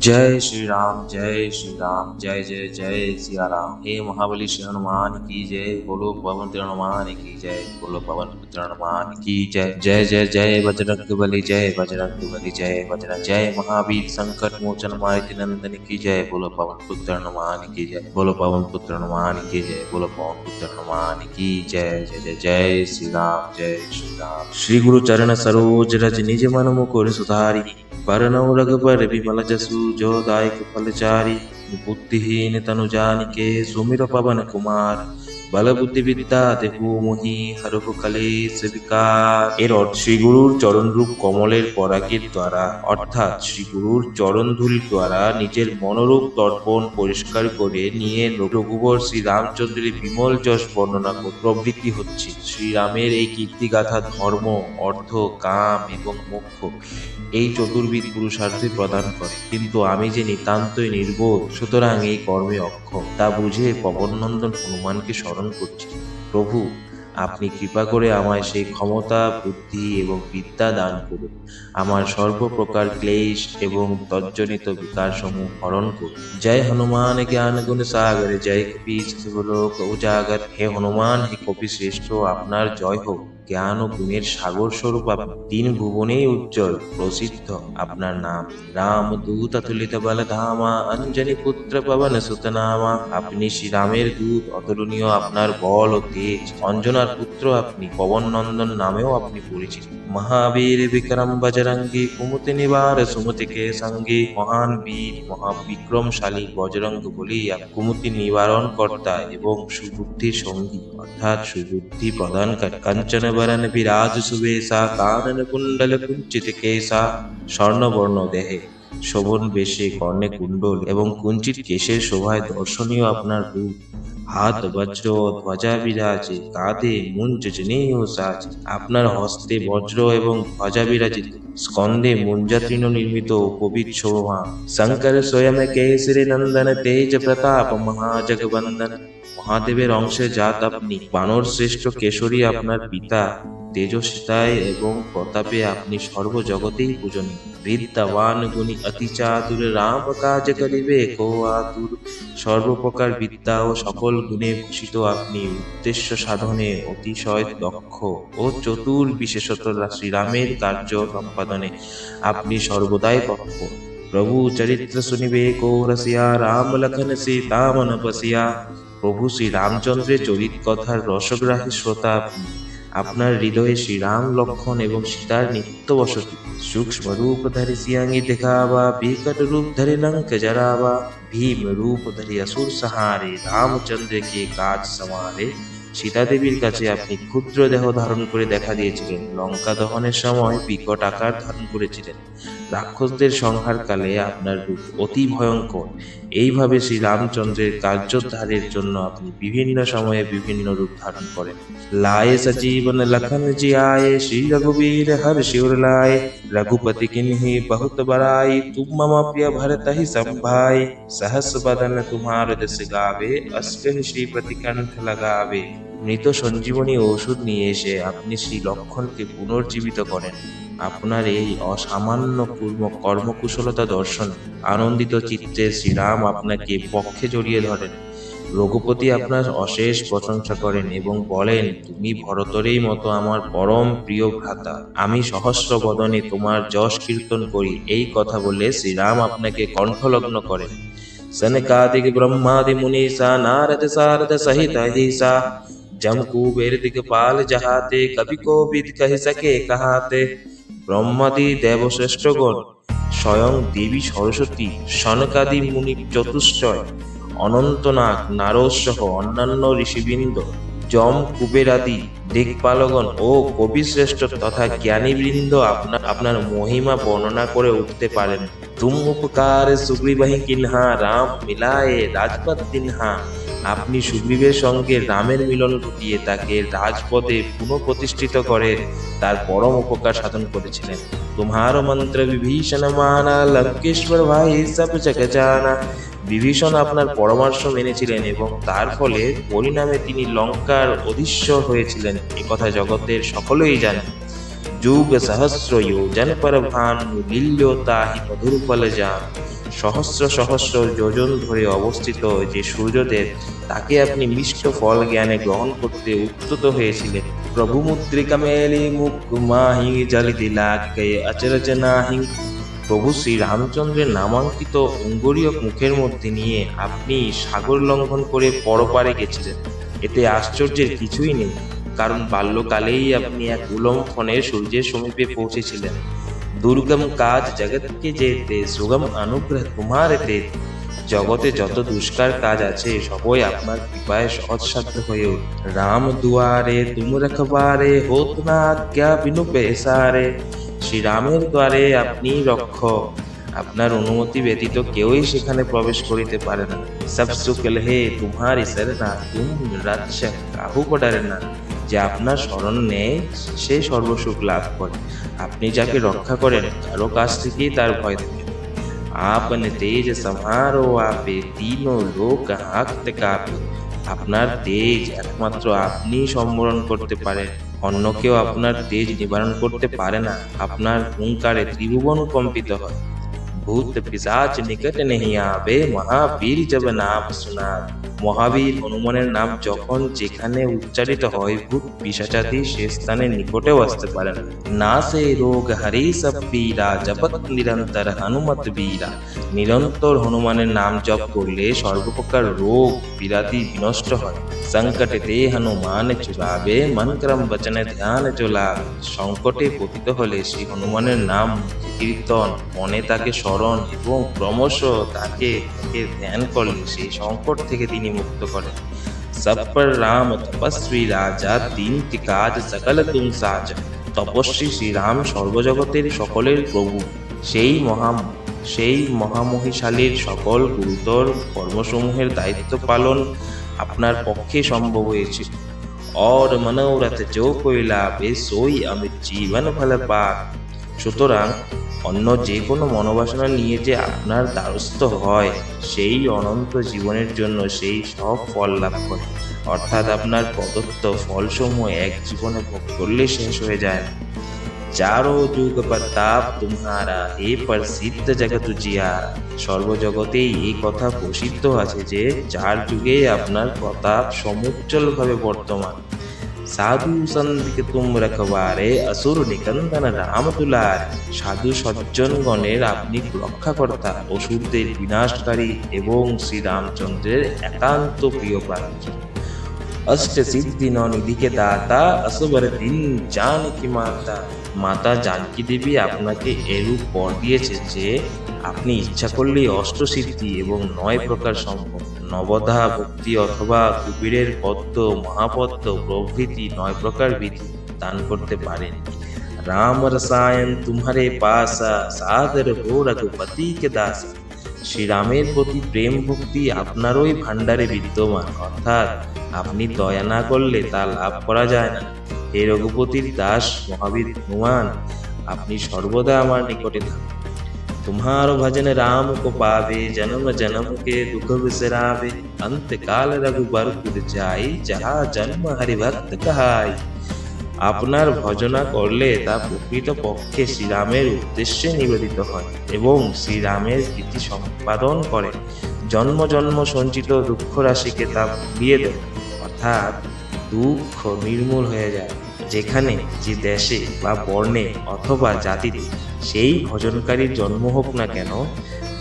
जय श्री राम, जय श्री राम, जय जय जय सिया राम। हे महाबली श्री हनुमान की जय, बोलो पवन पुत्र हनुमान की जय, बोलो पवन पुत्र हनुमान की जय। जय जय जय बजरंग बली, जय बजरंग बली, जय बजरंग, जय महावीर संकट मोचन मारुति नंदन की जय, बोलो पवन पुत्र हनुमान की जय, बोलो पवन पुत्र हनुमान की जय, बोलो पवन पुत्र हनुमान की जय। जय जय जय श्री राम, जय श्री राम। श्री गुरु चरण सरोज रज निज मन मुकुर सुधारी, बरनौ रघुबर विमल जसु जो दायक फलचारी। बुद्धिहीन तनु जानिके सुमिर पवन कुमार, बल बुद्धि विद्या देहु मोहि हरहु कलेश विकार। এর অর্থ শ্রীগুরুর চরণরূপ কমলের পরাগের দ্বারা অর্থাৎ শ্রীগুরুর চরণ ধূলি দ্বারা নিজের মনোরূপ দর্পণ পরিষ্কার করে নিয়ে রঘুবর শ্রী রামচন্দ্রের বিমল যশ বর্ণনা প্রবৃত্তি হচ্ছে। শ্রীরামের এই কীর্তিগাথা ধর্ম, অর্থ, কাম এবং মোক্ষ এই চতুর্বিধ পুরুষার্থে প্রদান করে। কিন্তু আমি যে নিতান্তই নির্বোধ, সুতরাং এই কর্মে অক্ষম, তা বুঝে পবননন্দন হনুমানকে স্মরণ করছি। প্রভু, আপনি কৃপা করে আমায় সেই ক্ষমতা, বুদ্ধি এবং বিদ্যা দান করুন। আমার সর্বপ্রকার ক্লেশ এবং তজ্জনিত বিকারসমূহ হরণ করুন। জয় হনুমান জ্ঞান গুণ সাগর, জয় কপি লোক উজাগর। হে হনুমান, হে কপি শ্রেষ্ঠ, আপনার জয় হোক। জ্ঞান ও গুণের সাগর স্বরূপ আপনি, তিন ভুবনেই উজ্জ্বল প্রসিদ্ধ আপনার নাম। রাম দূত অতুলিত বল ধামা, অঞ্জনি পুত্র পবন সুত নামা। আপনি শ্রীরামের দূত, অতুলনীয় আপনার বল ও তেজ। অঞ্জনার পুত্র আপনি, পবন নন্দন নামেও আপনি পরিচিত। মহাবীর বিক্রম বজরঙ্গী, কুমতি নিবার সুমতি কে সঙ্গী। মহান বীর মহাবিক্রমশালী বজরঙ্গ বলি কুমতি নিবারণ কর্তা এবং সুবুদ্ধি সঙ্গী অর্থাৎ সুবুদ্ধি প্রদানকারী। কাঞ্চন বরণ বিরাজ সুবেশা, কানন কুণ্ডল কুঞ্চিত কেশা। স্বর্ণবর্ণ দেহে, শোভন বেশে, কর্ণে কুণ্ডল এবং কুঞ্চিত কেশের শোভায় দর্শনীয় আপনার রূপ। হাত বজ্র ধ্বজা বিরাজে, কাঁধে মুঞ্জ জনেও সাজে। আপনার হস্তে বজ্র এবং ধ্বজা বিরাজিত, স্কন্ধে মুঞ্জাতৃণ নির্মিত পবিত্র শোভা। শঙ্কর স্বয়ং কেশরী নন্দন, তেজ প্রতাপ মহাজগবন্দন। মহাদেবের অংশে জাত আপনি, বানর শ্রেষ্ঠ কেশরী আপনার পিতা। তেজস্বিতায় এবং প্রতাপে আপনি সর্বজগতেই পূজনীয়। বিদ্যাবান গুণী অতি চাতুর, রাম কাজ করিবে কো আতুর। সর্বপ্রকার বিদ্যা ও সকল গুণে ভূষিত আপনি, উদ্দেশ্য সাধনে অতিশয় দক্ষ ও চতুর। বিশেষত শ্রীরামের কার্য সম্পাদনে আপনি সর্বদাই তৎপর। প্রভু চরিত্র শুনিবে কো রসিয়া, রাম লখন সীতা মন বসিয়া। প্রভু শ্রী রামচন্দ্রের চরিত কথার রসগ্রাহী শ্রোতা আপনি। আপনার হৃদয়ে শ্রীরাম, লক্ষণ এবং সীতার নিত্য বসতি। সূক্ষ্ম রূপ ধরে সিয়াঙ্গি দেখাবা, বিকট রূপ ধরে লঙ্ক জরাবা। ভীম রূপ ধরে असुर सहारे, রামচন্দ্র কে কাজ সমারে। সীতা দেবীর কাছে আপনি ক্ষুদ্র দেহ ধারণ করে দেখা দিয়েছিলেন। লঙ্কা দহনের সময় বিকট আকার ধারণ করেছিলেন। রাক্ষসদের সংহার কালে আপনার রূপ অতি ভয়ঙ্কর। এইভাবে শ্রী রামচন্দ্রের কার্যোদ্ধারের জন্য আপনি বিভিন্ন সময়ে বিভিন্ন রূপ ধারণ করেন। লায়ে সজীবন লখন জি আয়ে, শ্রী রঘুবীর হর শিউর লায়ে। रघुपति किन्हि बहुत बड़ाई, तुम मम प्रिय भरत ही संभाई। सहस बदन तुम्हार जस गावे, अष्टहि श्रीपति कंठ लगावे। মৃত সঞ্জীবনী ঔষধ নিয়ে এসে আপনি শ্রী লক্ষণকে পুনর্জীবিত করেন। আপনার এই অসামান্য কর্মকুশলতা দর্শন আনন্দিত চিত্তে শ্রীরাম আপনাকে পক্ষে জড়িয়ে ধরেন। রঘুপতি আপনার অশেষ প্রশংসা করেন এবং বলেন, তুমি ভরতরেই মতো আমার পরম প্রিয় ভ্রাতা। আমি সহস্র বদনে তোমার যশ কীর্তন করি। এই কথা বলে শ্রীরাম আপনাকে কণ্ঠলগ্ন করেন। सनकादिक ब्रह्मादि मुनीसा, नारद सारद सहित अहिसा। जम कुबेर दिगपाल जहाते, कवि को विद कह सके कहाते। ब्रह्मादि देव श्रेष्ठगण, স্বয়ং দেবী সরস্বতী, সনকাদি মুনি চতুষ্টয়, অনন্তনাগ, নারদ সহ অন্যান্য ঋষিবৃন্দ, যম কুবেরাদি দিকপালগণ ও কবিশ্রেষ্ঠ তথা জ্ঞানীবৃন্দ আপনার মহিমা বর্ণনা করে উঠতে পারেন। তুম উপকার সুগ্রীবহি কিন্হা, রাম মিলায়ে রাজপথ দিনহা। আপনি সুগ্রীবের সঙ্গে রামের মিলন ঘটিয়ে তাকে রাজপথে পুনঃপ্রতিষ্ঠিত করে তার পরম উপকার সাধন করেছিলেন। তোমার মন্ত্র বিভীষণ মানা, লঙ্কেশ্বর ভাই সব জগ জানা। বিভীষণ আপনার পরামর্শ মেনেছিলেন এবং তার ফলে পরিণামে তিনি লঙ্কার অধীশ্বর হয়েছিলেন, একথা জগতের সকলেই জানেন। যুগ সহস্র যোজন পর ভানু, লীল্যতা হি মধুর ফল জান। সহস্র সহস্র যোজন ধরে অবস্থিত যে সূর্যদেব, তাকে আপনি মিষ্ট ফল জ্ঞানে গ্রহণ করতে উদ্যত হয়েছিলেন। প্রভু মুদ্রিকা মেলি মুখ মাহি জালি দিলা কে আচরজ নাহি। প্রভু শ্রী রামচন্দ্রের নামাঙ্কিত অঙ্গুরীয়ক মুখের মধ্যে নিয়ে আপনি সাগর লঙ্ঘন করে পরপারে গেছিলেন। এতে আশ্চর্যের কিছুই নেই, কারণ বাল্যকালেই আপনি এক উলম্ফনে সূর্যের সমীপে পৌঁছেছিলেন। দুর্গম কাজ জগৎকে যেতে সুগম অনুগ্রহ তোমারে তে। জগতে যত দুষ্কার কাজ আছে সবই আপনার কৃপায় সহজসাধ্য হয়ে উঠে। রাম দুয়ারে তুম রখবারে হোত না আজ্ঞা বিনু পেসারে। শ্রীরামের দ্বারে আপনি রক্ষক, আপনার অনুমতি ব্যতীত কেউই সেখানে প্রবেশ করিতে পারে না। সব সুখ হে তোমার শরণা তুম রক্ষক কাহু কো ডরে না। যে আপনার শরণ নেয় সে সর্বসুখ লাভ করে। আপনি যাকে রক্ষা করেন কারো কাছ থেকেই তার ভয় থাকে। আপনে তেজ সম্হারো আপে তিনো লোক হাঁকতে কাঁপে। আপনার তেজ একমাত্র আপনি সম্বরণ করতে পারেন, অন্য কেউ আপনার তেজ নিবারণ করতে পারে না। আপনার হুঙ্কারে ত্রিভুবন কম্পিত হয়। ভূত পিশাচ নিকট নেহি আবে, মহাবীর জব নাম শুনাবে। মহাবীর হনুমানের নাম যখন যেখানে উচ্চারিত হয়, ভূত পিশাচাদি সে স্থানে নিকটেও আসতে পারে না। না সে রোগ হরি সব পীরা, জপত নিরন্তর হনুমত বীরা। নিরন্তর হনুমানের নাম জপ করলে সর্বপ্রকার রোগ পীড়াদি বিনষ্ট হয়। সংকটে তে হনুমান চুলাবে, মন ক্রম বচনে ধ্যান চলাবে। সংকটে পতিত হলে শ্রী হনুমানের নাম কীর্তন, মনে তাকে স্মরণ এবং ক্রমশ তাকে ধ্যান করলে সেই সংকট থেকে তিনি মুক্ত করেন। সব পর রাম তপস্বী রাজা, দিন কি কাজ সকল তুম সাজা। তপস্বী শ্রীরাম সর্বজগতের সকলের প্রভু। সেই মহামহিশালীর সকল গুরুতর কর্মসমূহের দায়িত্ব পালন আপনার পক্ষে সম্ভব হয়েছিল। और मनोरथ जो कोई लाभे सोई अमित जीवन फल पाक। সুতরাং অন্য যে কোনো মনোবাসনা নিয়ে যে আপনার দ্বারস্থ হয়, সেই অনন্ত জীবনের জন্য সেই সব ফল লাভ করে। অর্থাৎ আপনার প্রদত্ত ফলসমূহ এক জীবনে ভোগ করলে শেষ হয়ে যায় না। চারো যুগ প্রতাপ তোমারা, হে প্রসিদ্ধ জগৎ জিয়ারা। সর্বজগতেই এই কথা প্রসিদ্ধ আছে যে 4 যুগে আপনার প্রতাপ সমুজ্জ্বল ভাবে বর্তমান। সাধু সন্ধিকে তুম রখবারে, অসুর নিকন্দন রাম দুলার। সাধু সজ্জনগণের আপনি রক্ষাকর্তা, অসুরদের বিনাশকারী এবং শ্রীরামচন্দ্রের একান্ত প্রিয় প্রার্থী। অষ্ট সিদ্ধি নিধিকে দাতা, অসবর দিন জানকী মাতা। মাতা জানকী দেবী আপনাকে এরূপ বর দিয়েছে যে আপনি ইচ্ছা করলেই অষ্টসিদ্ধি এবং 9 প্রকার সম্পদ, নবধা ভক্তি অথবা কুবীরের পদ্ম, মহাপদ্ম প্রভৃতি 9 প্রকার বিধি দান করতে পারেন। রাম রসায়ন तुम्हारे पासा, सादर हो रघुपति के दासा। শ্রীরামের প্রতি প্রেম ভক্তি আপনারই ভাণ্ডারে বিদ্যমান, অর্থাৎ আপনি দয়া না করলে তা লাভ করা যায় না। হে রঘুপতির দাস মহাবীর হনুমান, আপনি সর্বদা আমার নিকটে থাকুন। तुम्हारो भजन राम को पावे, जन्म जन्म के दुख बिसरावे। अंत काल रघुबर पुर जाई, जहाँ जन्म हरि भक्त कहाई। আপনার ভজনা করলে তা প্রকৃত পক্ষে শ্রীরামের উদ্দেশ্যে নিবেদিত হয় এবং শ্রীরামের প্রীতি সম্পাদন করে। জন্ম জন্ম সঞ্চিত দুঃখ রাশিকে তা ভুলিয়ে দেয়, অর্থাৎ দুঃখ নির্মূল হয়ে যায়। যেখানে যে দেশে বা বর্ণে অথবা জাতিতে সেই ভজনকারীর জন্ম হোক না কেন,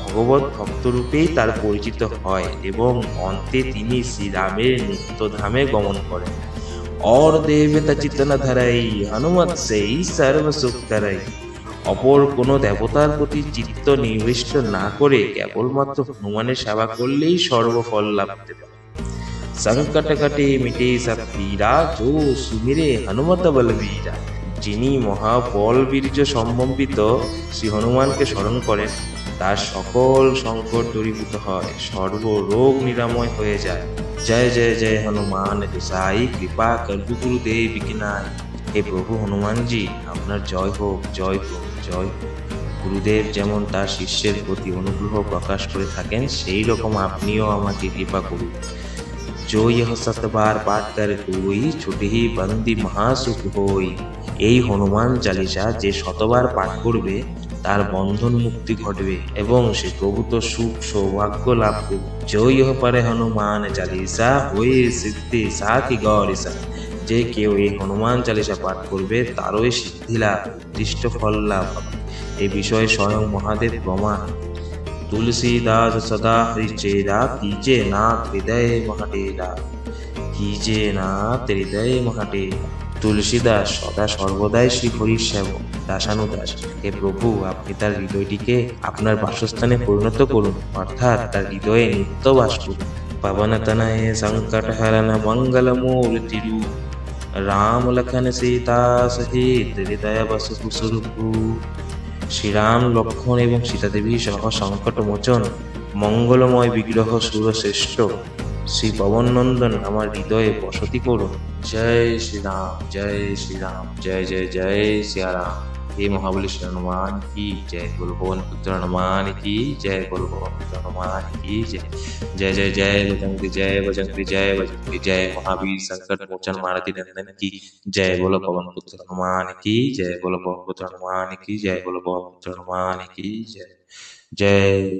ভগবত ভক্তরূপেই তার পরিচিত হয় এবং অন্তে তিনি শ্রীরামের নিত্যধামে গমন করেন। और देवता चितन धराई, हनुमत সেই সর্ব সুখ করাই। অপর কোনো দেবতার প্রতি চিত্ত নিবিষ্ট না করে কেবলমাত্র হনুমানের সেবা করলেই সর্বফল লাভ করতে পারে। संकट कटे मिटे सब पीरा, जो सुमिरे हनुमत बलबीरा। যিনি মহাবল বীর্য সম্বম্বিত শ্রী হনুমানকে স্মরণ করেন, তার সকল সংকট দূরীভূত হয়, সর্বরোগ নিরাময় হয়ে যায়। জয় জয় জয় হনুমান গোসাই, কৃপা করবি গুরুদেব কি নাই। হে প্রভু হনুমানজি, আপনার জয় হোক, জয় হোক, জয় হোক। গুরুদেব যেমন তার শিষ্যের প্রতি অনুগ্রহ প্রকাশ করে থাকেন, সেই রকম আপনিও আমাকে কৃপা করুন। जो यह 7 बार पाठ कर कोई, छुटे ही बंदी महासुख होई। এই হনুমান চালিসা যে 100বার পাঠ করবে তার বন্ধন মুক্তি ঘটবে এবং সে প্রভূত সুখ সৌভাগ্য লাভ করবে। জয় হো পারে হনুমান চালিসা হয়ে সিদ্ধি সাথী গৌরিসা। যে কেউ এই হনুমান চালিসা পাঠ করবে তারই সিদ্ধি লাভ, দৃষ্ট ফল লাভ হবে। এই বিষয়ে স্বয়ং মহাদেব প্রমাণ। तुलसीदास सदा हरिचेरा कीजे नाथ हृदय महाडेरा, कीजे नाथ हृदय महाडेरा। তুলসীদাস সদা সর্বদাই শ্রী হরির সেবক দাসানুদাস। হে প্রভু, আপনি তার হৃদয়টিকে আপনার বাসস্থানে পরিণত করুন, অর্থাৎ তার হৃদয়ে নিত্য বাস করুন। পবনতনয়ে সংকটহরণ মঙ্গল মূর্তি রূপ, রাম লখন সীতা সহিত হৃদয় বসু সুরূপু। শ্রীরাম লক্ষ্মণ এবং সীতাদেবী সহ সংকট মোচন মঙ্গলময় বিগ্রহ সুরশ্রেষ্ঠ শ্রী পবন নন্দন আমার হৃদয়ে বসতি করুন। জয় শ্রীরাম, জয় শ্রীরাম, জয় জয় জয় সিয়ারাম। हे महाबली श्री हनुमान की जय। बोलो पवन पुत्र हनुमान की जय। बोलो पवन पुत्र हनुमान की जय। जय जय जय बजरंगी जय, बजरंगी जय, बजरंगी जय। महावीर संकट मोचन मारुति नंदन की जय। बोलो पवन पुत्र हनुमान की जय। बोलो पवन पुत्र हनुमान की जय। बोलो पवन पुत्र हनुमान की जय। जय